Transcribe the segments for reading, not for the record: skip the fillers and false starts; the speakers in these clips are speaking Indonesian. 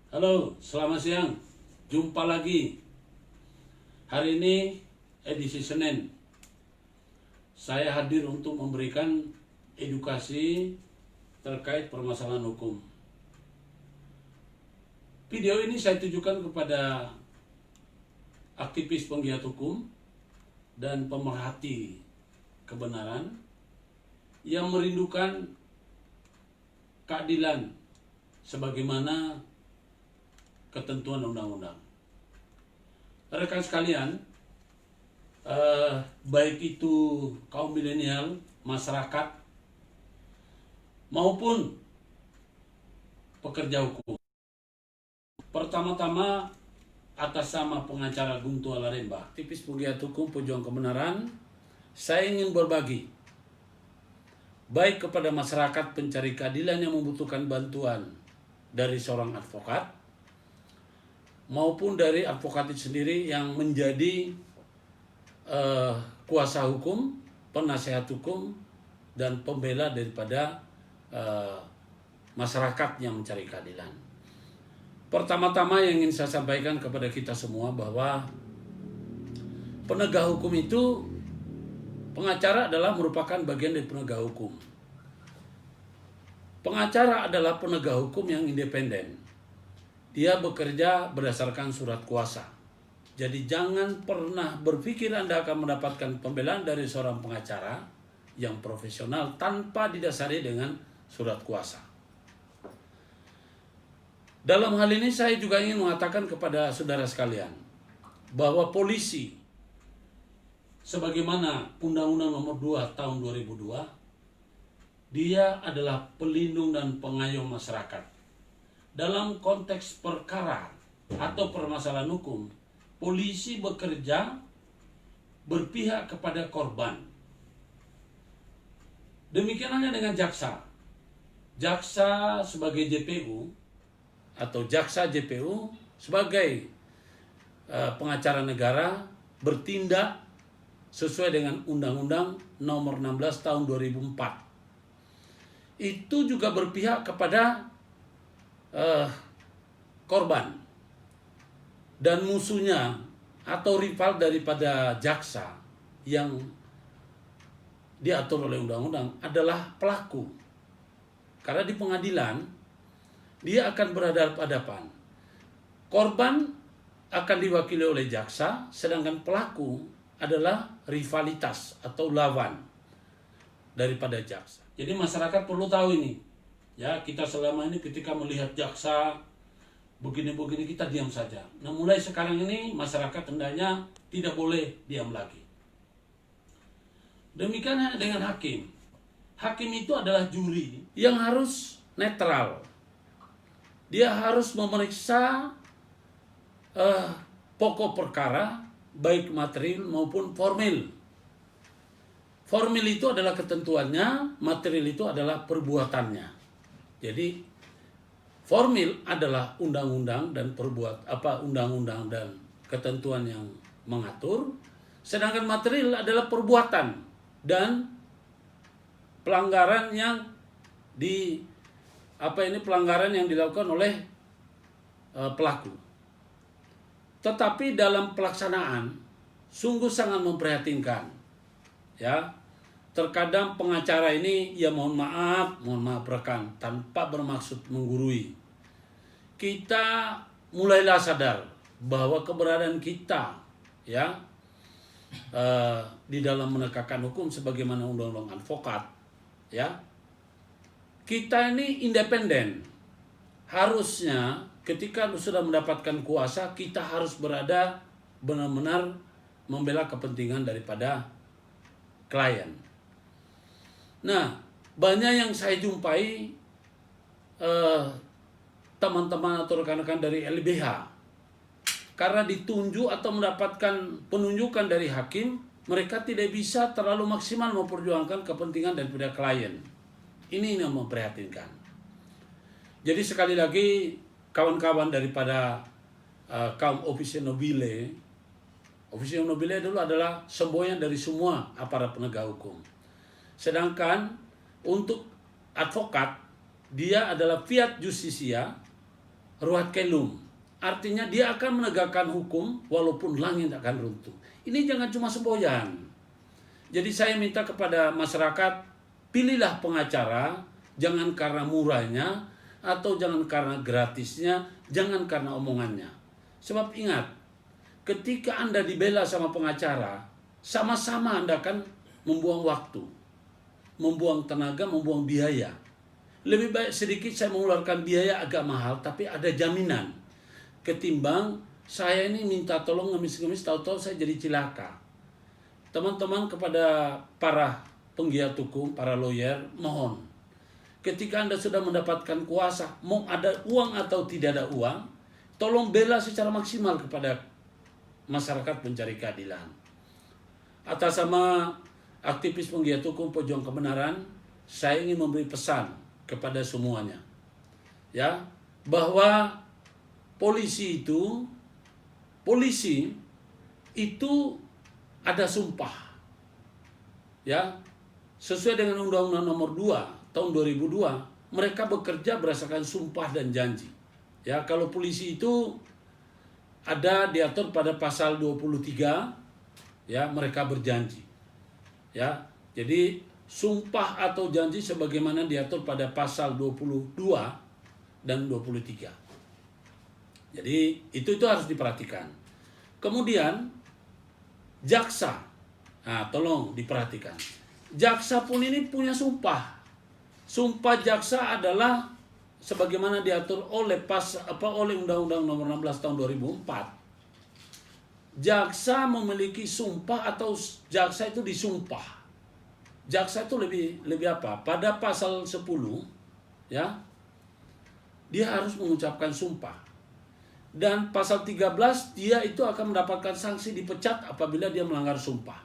Halo, selamat siang. Jumpa lagi. Hari ini edisi Senin. Saya hadir untuk memberikan edukasi terkait permasalahan hukum. Video ini saya tujukan kepada aktivis penggiat hukum dan pemerhati kebenaran yang merindukan keadilan sebagaimana ketentuan undang-undang. Rekan sekalian, baik itu kaum milenial, masyarakat, maupun pekerja hukum. Pertama-tama, atas nama pengacara Guntur Alaremba, aktivis penggiat hukum pejuang kebenaran, saya ingin berbagi baik kepada masyarakat pencari keadilan yang membutuhkan bantuan dari seorang advokat, maupun dari advokat itu sendiri yang menjadi kuasa hukum, penasehat hukum, dan pembela daripada masyarakat yang mencari keadilan. Pertama-tama yang ingin saya sampaikan kepada kita semua bahwa penegak hukum itu, pengacara adalah merupakan bagian dari penegak hukum. Pengacara adalah penegak hukum yang independen. Dia bekerja berdasarkan surat kuasa. Jadi jangan pernah berpikir Anda akan mendapatkan pembelaan dari seorang pengacara yang profesional tanpa didasari dengan surat kuasa. Dalam hal ini saya juga ingin mengatakan kepada saudara sekalian bahwa polisi, sebagaimana Undang-Undang Nomor 2 Tahun 2002, dia adalah pelindung dan pengayom masyarakat. Dalam konteks perkara atau permasalahan hukum, polisi bekerja berpihak kepada korban. Demikian halnya dengan jaksa. Jaksa sebagai JPU atau jaksa JPU sebagai pengacara negara bertindak sesuai dengan Undang-Undang Nomor 16 Tahun 2004. Itu juga berpihak kepada korban dan musuhnya atau rival daripada jaksa yang diatur oleh undang-undang adalah pelaku. Karena di pengadilan dia akan berhadapan-hadapan. Korban akan diwakili oleh jaksa, sedangkan pelaku adalah rivalitas atau lawan daripada jaksa. Jadi masyarakat perlu tahu ini. Ya, kita selama ini ketika melihat jaksa begini-begini kita diam saja. Nah, mulai sekarang ini masyarakat hendaknya tidak boleh diam lagi. Demikian dengan hakim. Hakim itu adalah juri yang harus netral. Dia harus memeriksa pokok perkara, baik material maupun formil. Formil itu adalah ketentuannya, material itu adalah perbuatannya. Jadi formil adalah undang-undang dan undang-undang dan ketentuan yang mengatur, sedangkan material adalah perbuatan dan pelanggaran yang pelanggaran yang dilakukan oleh pelaku. Tetapi dalam pelaksanaan sungguh sangat memprihatinkan. Ya, terkadang pengacara ini ya mohon maaf rekan, tanpa bermaksud menggurui. Kita mulailah sadar bahwa keberadaan kita ya di dalam menegakkan hukum sebagaimana undang-undang advokat ya. Kita ini independen. Harusnya ketika sudah mendapatkan kuasa, kita harus berada benar-benar membela kepentingan daripada klien. Nah, banyak yang saya jumpai teman-teman atau rekan-rekan dari LBH, karena ditunjuk atau mendapatkan penunjukan dari hakim, mereka tidak bisa terlalu maksimal memperjuangkan kepentingan daripada klien. Ini yang memprihatinkan. Jadi sekali lagi kawan-kawan daripada kaum officio nobile dulu adalah semboyan dari semua aparat penegak hukum. Sedangkan untuk advokat, dia adalah fiat justitia ruat kelum. Artinya dia akan menegakkan hukum walaupun langit akan runtuh. Ini jangan cuma semboyan. Jadi saya minta kepada masyarakat, pilihlah pengacara, jangan karena murahnya, atau jangan karena gratisnya, jangan karena omongannya. Sebab ingat, ketika Anda dibela sama pengacara, sama-sama Anda akan membuang waktu, membuang tenaga, membuang biaya. Lebih baik sedikit saya mengeluarkan biaya agak mahal, tapi ada jaminan. Ketimbang saya ini minta tolong ngemis-ngemis, tahu-tahu saya jadi cilaka. Teman-teman, kepada para penggiat hukum, para lawyer, mohon. Ketika Anda sudah mendapatkan kuasa, mau ada uang atau tidak ada uang, tolong bela secara maksimal kepada masyarakat pencari keadilan. Atas nama aktivis penggiat hukum pejuang kebenaran, saya ingin memberi pesan kepada semuanya, ya, bahwa polisi itu ada sumpah, ya, sesuai dengan Undang-Undang Nomor 2 tahun 2002, mereka bekerja berdasarkan sumpah dan janji. Ya, kalau polisi itu ada diatur pada pasal 23, ya, mereka berjanji. Ya, jadi sumpah atau janji sebagaimana diatur pada pasal 22 dan 23. Jadi itu harus diperhatikan. Kemudian jaksa, nah tolong diperhatikan. Jaksa pun ini punya sumpah. Sumpah jaksa adalah sebagaimana diatur oleh oleh Undang-Undang Nomor 16 tahun 2004. Jaksa memiliki sumpah atau jaksa itu disumpah. Jaksa itu lebih apa? Pada pasal 10, ya, dia harus mengucapkan sumpah. Dan pasal 13 dia itu akan mendapatkan sanksi dipecat apabila dia melanggar sumpah.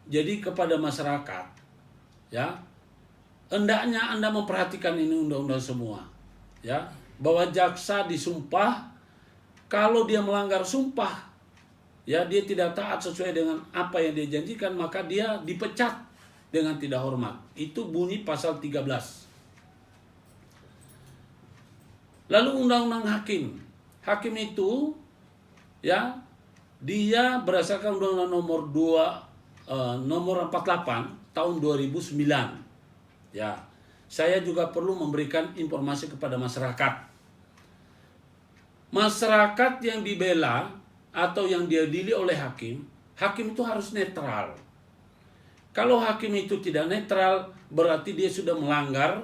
Jadi kepada masyarakat, ya, hendaknya Anda memperhatikan ini undang-undang semua, ya, bahwa jaksa disumpah, kalau dia melanggar sumpah, ya, dia tidak taat sesuai dengan apa yang dia janjikan, maka dia dipecat dengan tidak hormat. Itu bunyi pasal 13. Lalu undang-undang hakim. Hakim itu, ya, dia berdasarkan Undang-Undang Nomor 2 Nomor 48 tahun 2009. Ya, saya juga perlu memberikan informasi kepada masyarakat. Masyarakat yang dibela atau yang diadili oleh hakim itu harus netral. Kalau hakim itu tidak netral, berarti dia sudah melanggar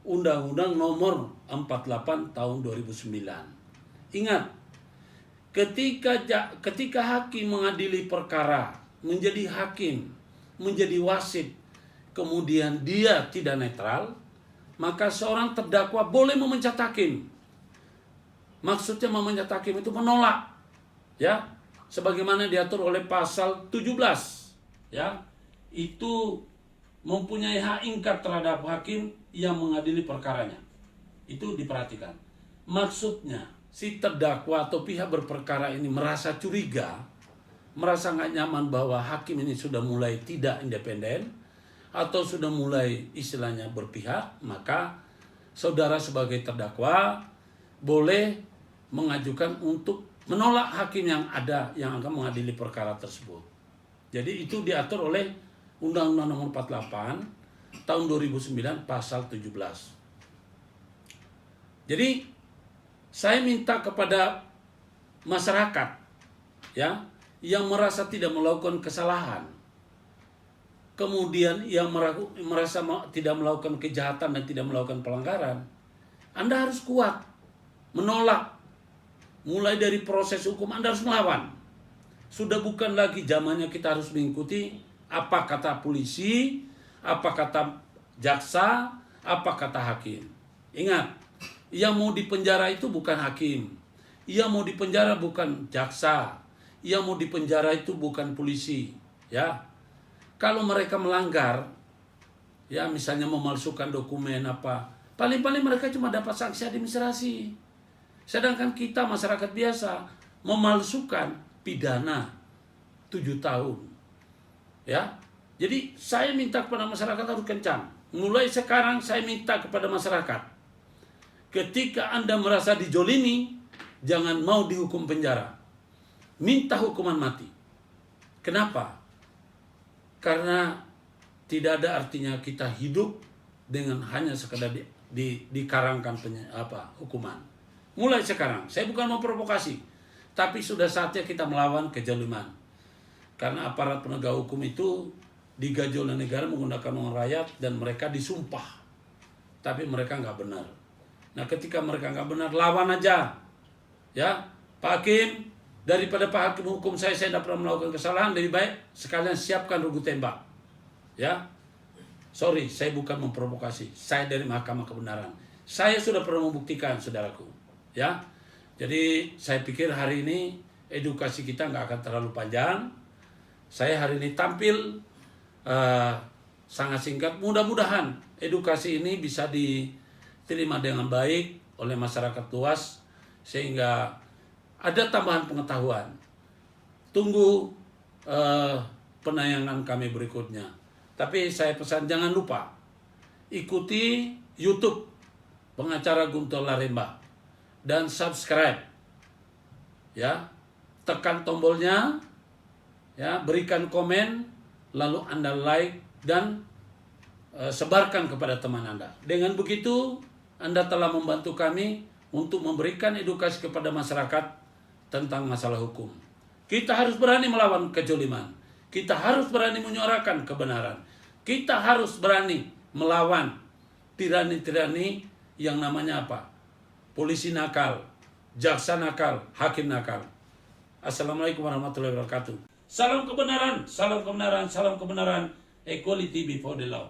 Undang-Undang Nomor 48 tahun 2009. Ingat, ketika hakim mengadili perkara, menjadi hakim, menjadi wasit, kemudian dia tidak netral, maka seorang terdakwa boleh memecat hakim. Maksudnya memecat hakim itu menolak, ya, sebagaimana diatur oleh pasal 17, ya, itu mempunyai hak ingkar terhadap hakim yang mengadili perkaranya. Itu diperhatikan. Maksudnya si terdakwa atau pihak berperkara ini merasa curiga, merasa nggak nyaman bahwa hakim ini sudah mulai tidak independen atau sudah mulai istilahnya berpihak, maka saudara sebagai terdakwa boleh mengajukan untuk menolak hakim yang ada yang akan mengadili perkara tersebut. Jadi itu diatur oleh Undang-Undang Nomor 48 tahun 2009 pasal 17. Jadi saya minta kepada masyarakat, ya, yang merasa tidak melakukan kesalahan, kemudian yang merasa tidak melakukan kejahatan dan tidak melakukan pelanggaran, Anda harus kuat menolak. Mulai dari proses hukum Anda harus melawan. Sudah bukan lagi zamannya kita harus mengikuti apa kata polisi, apa kata jaksa, apa kata hakim. Ingat, yang mau dipenjara itu bukan hakim, yang mau dipenjara bukan jaksa, yang mau dipenjara itu bukan polisi, ya. Kalau mereka melanggar, ya, misalnya memalsukan dokumen apa, paling-paling mereka cuma dapat sanksi administrasi. Sedangkan kita masyarakat biasa memalsukan pidana 7 tahun. Ya. Jadi saya minta kepada masyarakat harus kencang. Mulai sekarang saya minta kepada masyarakat, ketika Anda merasa dijolimi, jangan mau dihukum penjara. Minta hukuman mati. Kenapa? Karena tidak ada artinya kita hidup dengan hanya sekedar dikarangkan hukuman. Mulai sekarang, saya bukan mau provokasi, tapi sudah saatnya kita melawan kezaliman. Karena aparat penegak hukum itu digaji oleh negara menggunakan uang rakyat dan mereka disumpah. Tapi mereka nggak benar. Nah, ketika mereka nggak benar, lawan aja. Ya, Pak Hakim, daripada Pak Hakim hukum saya tidak pernah melakukan kesalahan, lebih baik sekalian siapkan regu tembak. Ya, sorry, saya bukan memprovokasi. Saya dari Mahkamah Kebenaran. Saya sudah pernah membuktikan, saudaraku. Ya, jadi saya pikir hari ini edukasi kita nggak akan terlalu panjang. Saya hari ini tampil sangat singkat. Mudah-mudahan edukasi ini bisa diterima dengan baik oleh masyarakat luas sehingga ada tambahan pengetahuan. Tunggu penayangan kami berikutnya. Tapi saya pesan jangan lupa ikuti YouTube pengacara Guntur Laremba dan subscribe. Ya, tekan tombolnya, ya, berikan komen, lalu Anda like dan sebarkan kepada teman Anda. Dengan begitu, Anda telah membantu kami untuk memberikan edukasi kepada masyarakat tentang masalah hukum. Kita harus berani melawan kezaliman. Kita harus berani menyuarakan kebenaran. Kita harus berani melawan tirani-tirani yang namanya apa? Polisi nakal, jaksa nakal, hakim nakal. Assalamualaikum warahmatullahi wabarakatuh. Salam kebenaran, salam kebenaran, salam kebenaran. Equality before the law.